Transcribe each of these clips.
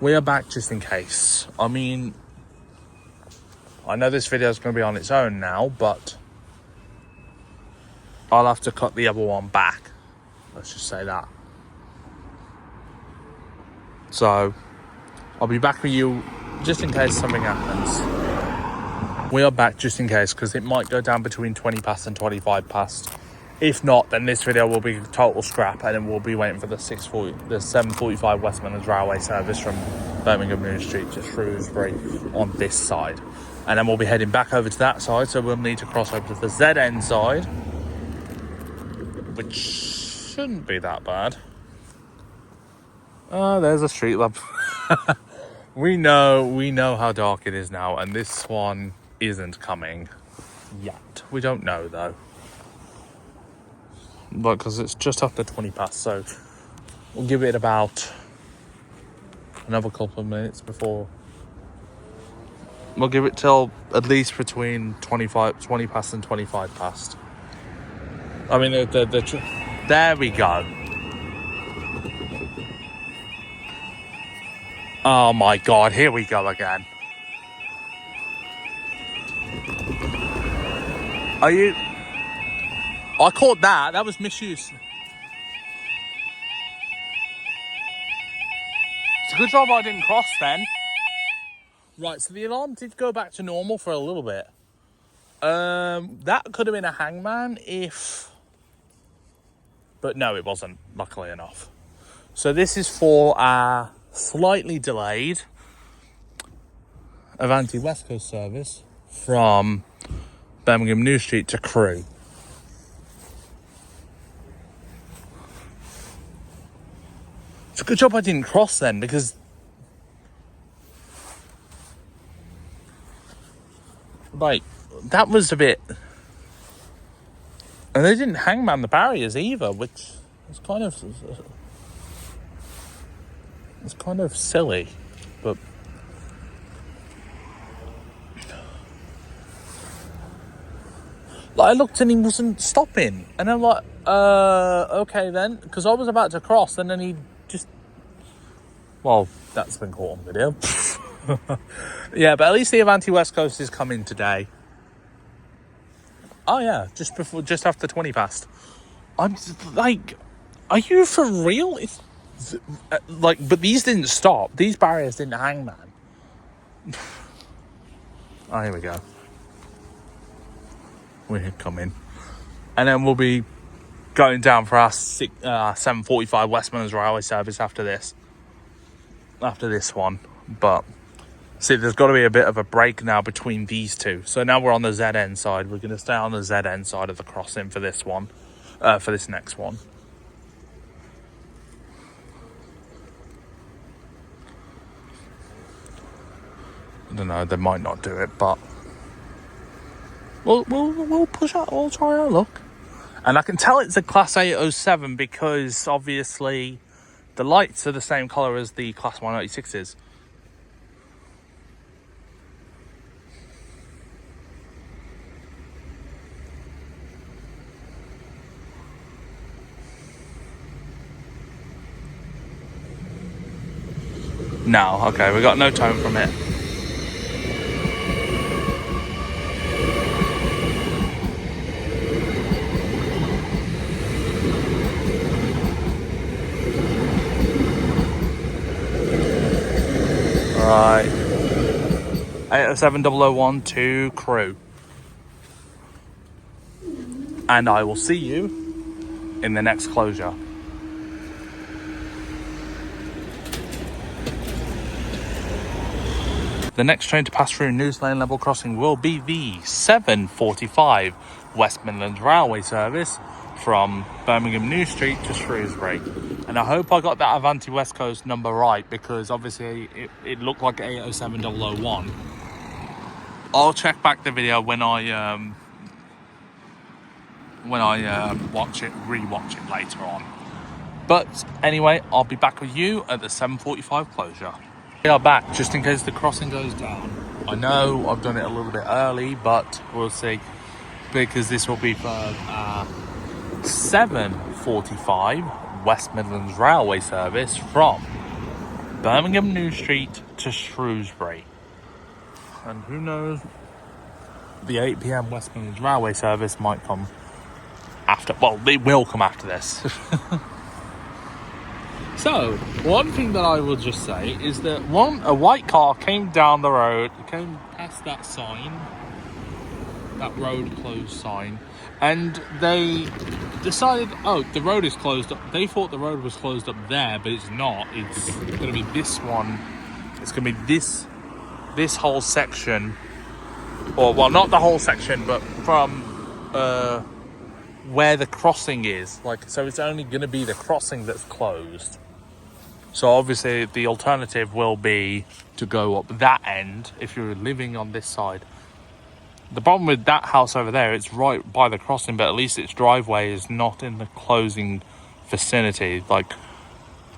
We are back just in case. I mean, I know this video is going to be on its own now, but I'll have to cut the other one back. Let's just say that. So, I'll be back with you just in case something happens. We are back just in case, because it might go down between 20 past and 25 past. If not, then this video will be total scrap, and then we'll be waiting for the 7:45 West Midlands Railway service from Birmingham Noose Street to Shrewsbury on this side. And then we'll be heading back over to that side, so we'll need to cross over to the ZN side, which shouldn't be that bad. There's a street lamp. We know how dark it is now, and this one isn't coming yet. We don't know though, but because it's just after 20 past, so we'll give it about another couple of minutes before. We'll give it till at least between 20 past and 25 past. I mean, there we go. Oh my God, here we go again. Are you... I caught that. That was misuse. It's a good job I didn't cross then. Right, so the alarm did go back to normal for a little bit. That could have been a hangman if... But no, it wasn't, luckily enough. So this is for our slightly delayed Avanti West Coast service from Birmingham New Street to Crewe. It's a good job I didn't cross then, because like that was a bit, and they didn't hangman the barriers either, which is kind of silly, but like I looked and he wasn't stopping, and I'm like, okay then, because I was about to cross, and then he just, well, that's been caught on video. Yeah, but at least the Avanti West Coast is coming today. Oh yeah, just after 20 past. I'm like, are you for real? It's like, but these didn't stop. These barriers didn't hang, man. Oh, here we go. We're coming, and then we'll be going down for our 7:45 West Midlands Railway service after this one. But see, there's got to be a bit of a break now between these two. So now we're on the ZN side. We're going to stay on the ZN side of the crossing for this one, for this next one. I don't know, they might not do it, but we'll push out. We'll try our luck. And I can tell it's a Class 807 because obviously the lights are the same colour as the Class 186s. No, okay, we got no tone from it. Right. 807001 to Crewe. And I will see you in the next closure. The next train to pass through Noose Lane level crossing will be the 7:45 West Midlands Railway service from Birmingham New Street to Shrewsbury. And I hope I got that Avanti West Coast number right, because obviously it looked like 807001. I'll check back the video when I rewatch it later on. But anyway, I'll be back with you at the 7:45 closure. We are back just in case the crossing goes down. I know I've done it a little bit early, but we'll see, because this will be for 7:45 West Midlands Railway service from Birmingham New Street to Shrewsbury. And who knows, the 8 p.m. West Midlands Railway service might come after. Well, it will come after this. So, one thing that I will just say is that a white car came down the road, came past that sign, that road closed sign, and they decided, oh, the road is closed up. They thought the road was closed up there, but it's not. It's going to be this one. It's going to be this whole section, or well, not the whole section, but from where the crossing is. Like, so it's only going to be the crossing that's closed. So obviously the alternative will be to go up that end if you're living on this side. The problem with that house over there, it's right by the crossing, but at least its driveway is not in the closing vicinity. Like,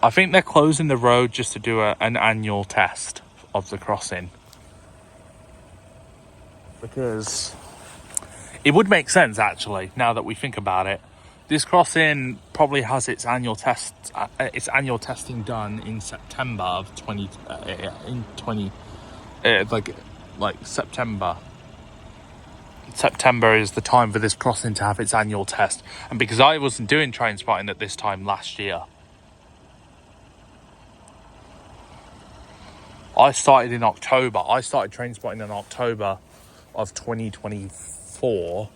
I think they're closing the road just to do an annual test of the crossing. Because it would make sense, actually, now that we think about it. This crossing probably has its annual testing done in September of September. September is the time for this crossing to have its annual test. And because I wasn't doing train spotting at this time last year, I started in October. I started train spotting in October of 2024.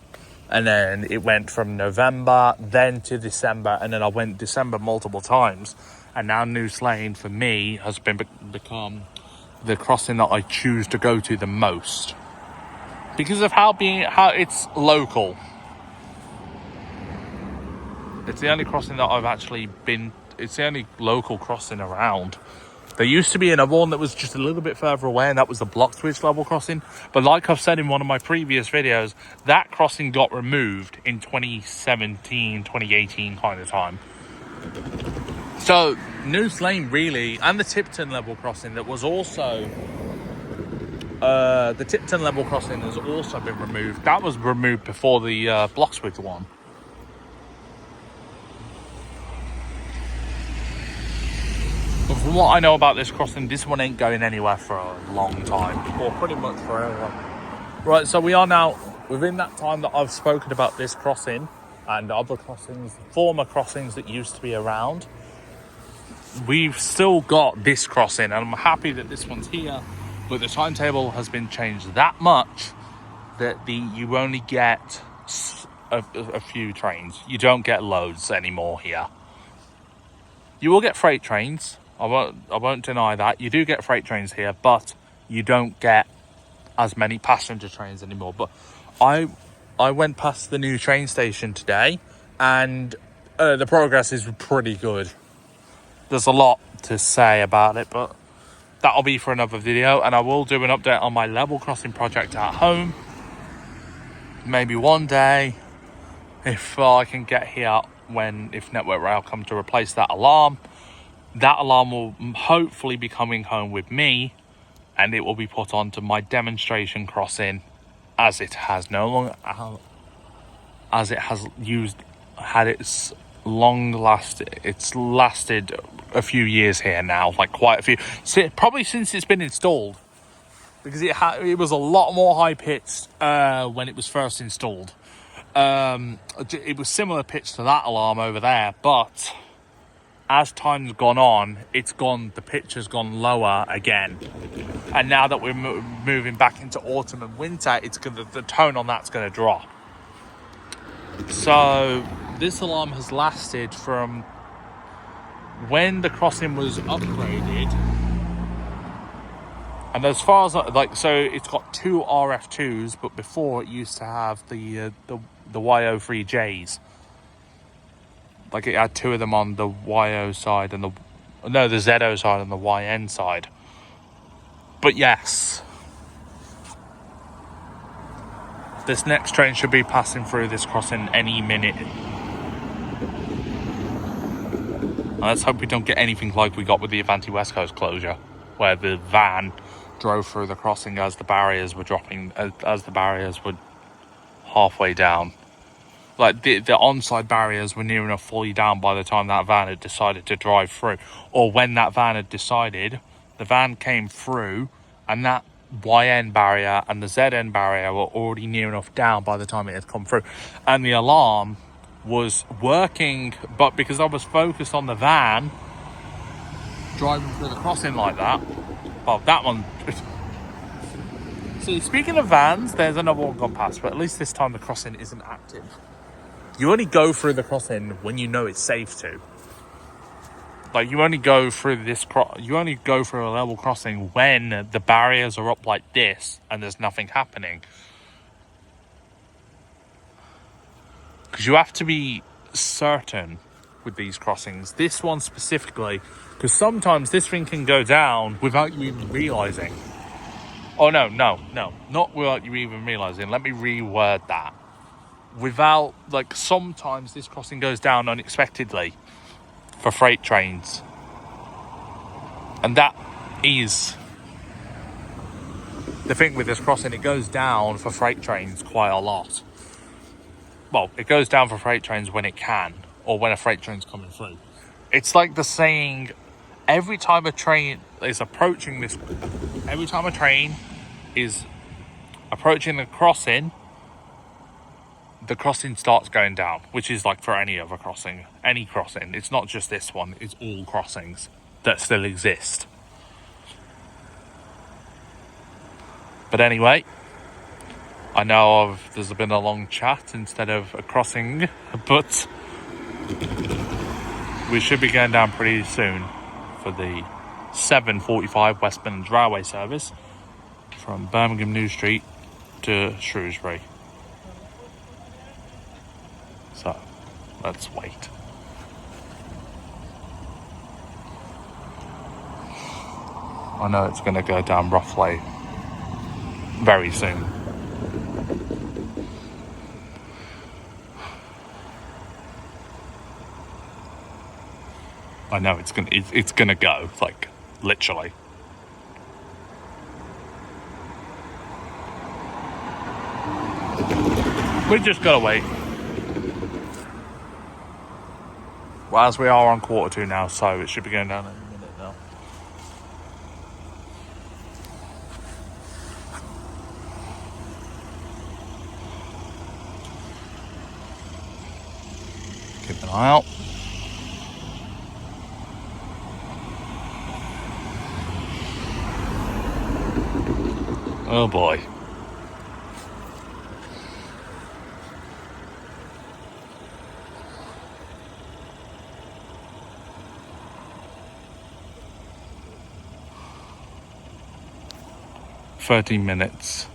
And then it went from November, then to December, and then I went December multiple times. And now Noose Lane, for me, has become the crossing that I choose to go to the most. Because of how it's local. It's the only crossing that I've actually been... It's the only local crossing around. There used to be another one that was just a little bit further away, and that was the Bloxwich level crossing. But like I've said in one of my previous videos, that crossing got removed in 2017, 2018 kind of time. So, Noose Lane really, and the Tipton level crossing that was also... the Tipton level crossing has also been removed. That was removed before the Bloxwich one. But from what I know about this crossing, this one ain't going anywhere for a long time. Or pretty much forever. Right, so we are now within that time that I've spoken about this crossing and other crossings, former crossings that used to be around. We've still got this crossing, and I'm happy that this one's here. But the timetable has been changed that much that you only get a few trains. You don't get loads anymore here. You will get freight trains. I won't deny that. You do get freight trains here, but you don't get as many passenger trains anymore. But I went past the new train station today, and the progress is pretty good. There's a lot to say about it, but that'll be for another video. And I will do an update on my level crossing project at home. Maybe one day, if I can get here if Network Rail come to replace that alarm. That alarm will hopefully be coming home with me, and it will be put onto my demonstration crossing, as it has it's lasted a few years here now, like quite a few, probably since it's been installed, because it was a lot more high pitched when it was first installed. It was similar pitch to that alarm over there, but as time's gone on, the pitch has gone lower again. And now that we're moving back into autumn and winter, the tone on that's going to drop. So this alarm has lasted from when the crossing was upgraded. And as far as so it's got two RF2s, but before it used to have the YO3Js. Like, it had two of them on the YO side and the ZO side and the YN side. But yes, this next train should be passing through this crossing any minute. And let's hope we don't get anything like we got with the Avanti West Coast closure, where the van drove through the crossing as the barriers were halfway down. like the onside barriers were near enough fully down by the time that van had decided to drive through, or when that van had decided, the van came through, and that YN barrier and the ZN barrier were already near enough down by the time it had come through, and the alarm was working, but because I was focused on the van driving through the crossing like that, well, that one. See, speaking of vans, there's another one gone past, but at least this time the crossing isn't active. You only go through the crossing when you know it's safe to. Like, you only go through you only go through a level crossing when the barriers are up like this and there's nothing happening. Because you have to be certain with these crossings. This one specifically, because sometimes this thing can go down without you even realising. Oh, no, not without you even realising. Let me reword that. Without, like, sometimes this crossing goes down unexpectedly for freight trains. And that is the thing with this crossing. It goes down for freight trains quite a lot. Well, it goes down for freight trains when it can, or when a freight train's coming through. It's like the saying, every time a train is approaching the crossing starts going down, which is like for any other crossing. Any crossing. It's not just this one, it's all crossings that still exist. But anyway, I know there's been a long chat instead of a crossing, but we should be going down pretty soon for the 7:45 West Midlands Railway service from Birmingham New Street to Shrewsbury. So, let's wait. I know it's going to go down roughly very soon. I know it's gonna go, like, literally. We just gotta wait. Well, as we are on 1:45 now, so it should be going down in a minute now. Keep an eye out. Oh boy. "13 minutes.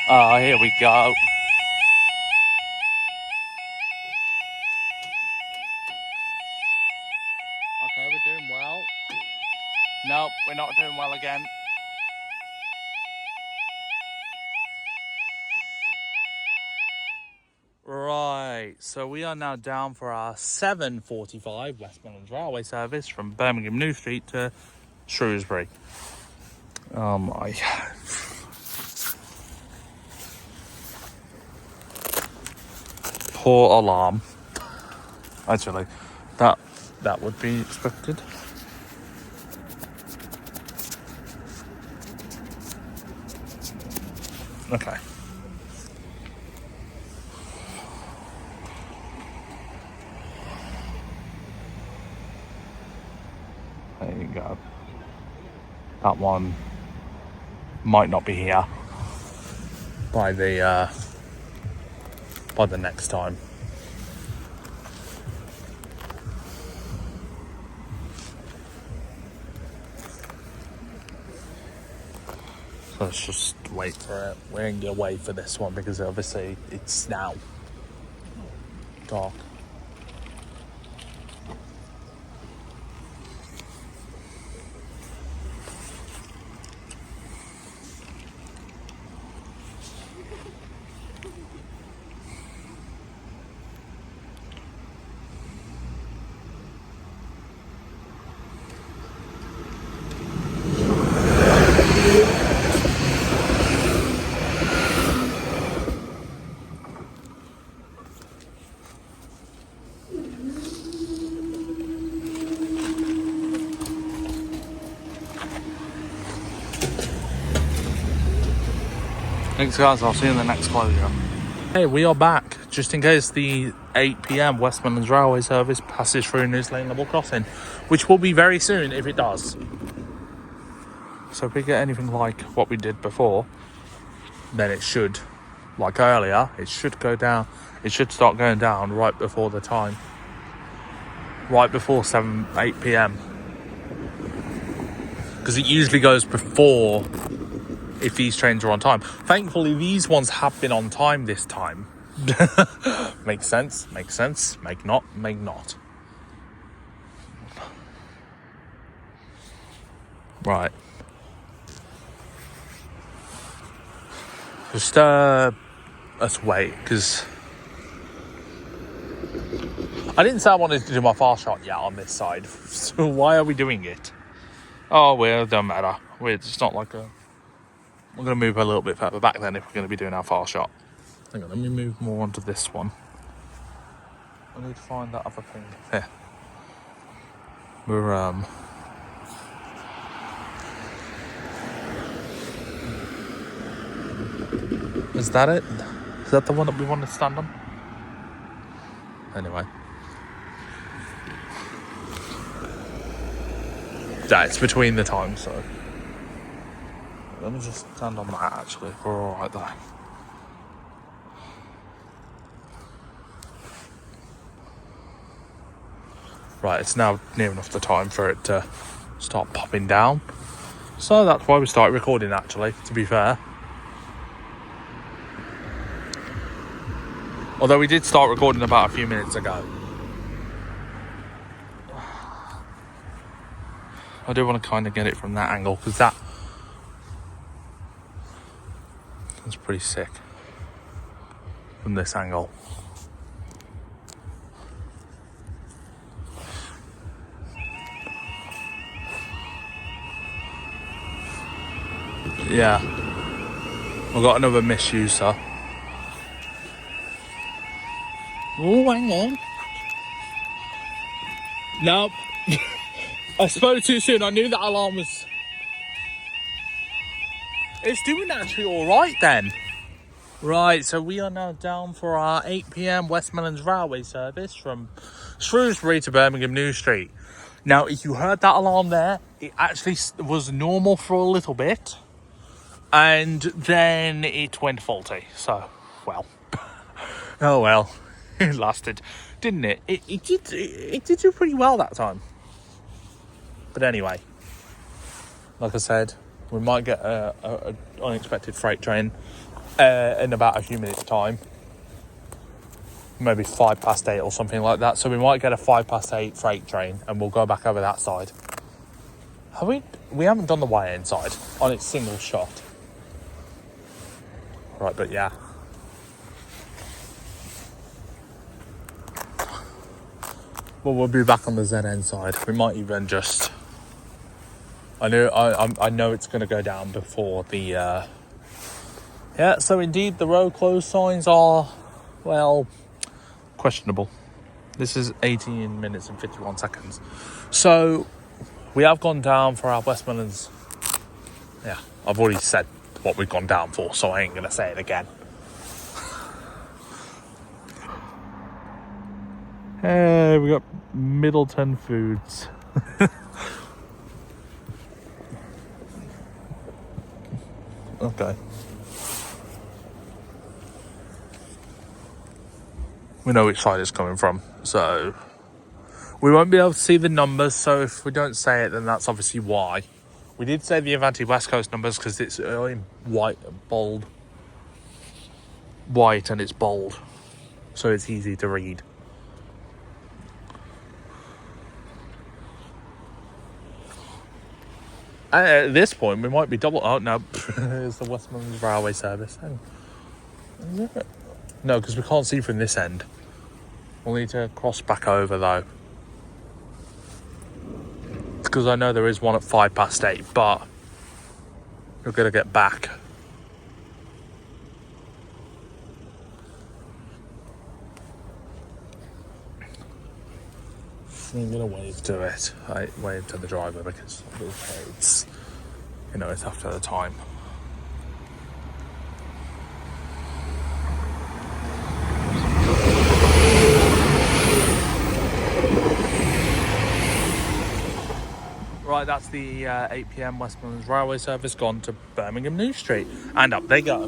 Ah, here we go. Okay, we're doing well. Nope, we're not doing well again. Right, so we are now down for our 7:45 West Midlands Railway service from Birmingham New Street to Shrewsbury. Oh my. Poor alarm. Actually, that would be expected. Okay. There you go. That one might not be here by the next time. So let's just wait for it. We're going to wait for this one because obviously it's now dark. Thanks guys, I'll see you in the next closure. Hey, we are back, just in case the 8 p.m. West Midlands Railway service passes through Noose Lane level crossing, which will be very soon if it does. So if we get anything like what we did before, then it should, like earlier, it should go down. It should start going down right before the time. Right before 8 p.m. Because it usually goes before if these trains are on time. Thankfully, these ones have been on time this time. Makes sense, makes sense. Make not, make not. Right. Just let's wait, because I didn't say I wanted to do my far shot yet on this side. So why are we doing it? Oh well, it don't matter. It's not like a... We're going to move a little bit further back then if we're going to be doing our far shot. Hang on, let me move more onto this one. I need to find that other thing. Here. We're Is that it? Is that the one that we want to stand on? Anyway. Yeah, it's between the times, so... Let me just stand on that, actually. We're alright there. Right, it's now near enough the time for it to start popping down. So that's why we started recording, actually, to be fair. Although we did start recording about a few minutes ago. I do want to kind of get it from that angle, because that's pretty sick. From this angle. Yeah. We've got another misuser. Oh, hang on. Nope. I spoke too soon. I knew that alarm was... It's doing actually alright then. Right, so we are now down for our 8 p.m. West Midlands Railway service from Shrewsbury to Birmingham New Street. Now, if you heard that alarm there, it actually was normal for a little bit. And then it went faulty. So, well. Oh well. It lasted, didn't it? It did do pretty well that time. But anyway, like I said, we might get a unexpected freight train in about a few minutes' time. Maybe 8:05 or something like that. So we might get a 8:05 freight train, and we'll go back over that side. Have we? We haven't done the way inside on its single shot. Right, but yeah. Well, we'll be back on the ZN side. We might even just... I know it's going to go down before the... Yeah, so indeed, the road closed signs are, well, questionable. This is 18 minutes and 51 seconds. So, we have gone down for our West Midlands... Yeah, I've already said what we've gone down for, so I ain't going to say it again. Hey, we got Middleton Foods. Okay. We know which side it's coming from, so we won't be able to see the numbers, so if we don't say it, then that's obviously why. We did say the Avanti West Coast numbers because it's in white, bold. White and it's bold, so it's easy to read. At this point, we might be double... Oh, no. It's the West Midlands Railway service. No, because we can't see from this end. We'll need to cross back over, though. Because I know there is one at 8:05, but you're going to get back. I'm going to wave to it. I wave to the driver because it's, you know, it's after the time. Right, that's the 8 p.m. West Midlands Railway service gone to Birmingham New Street. And up they go.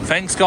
Thanks, guys.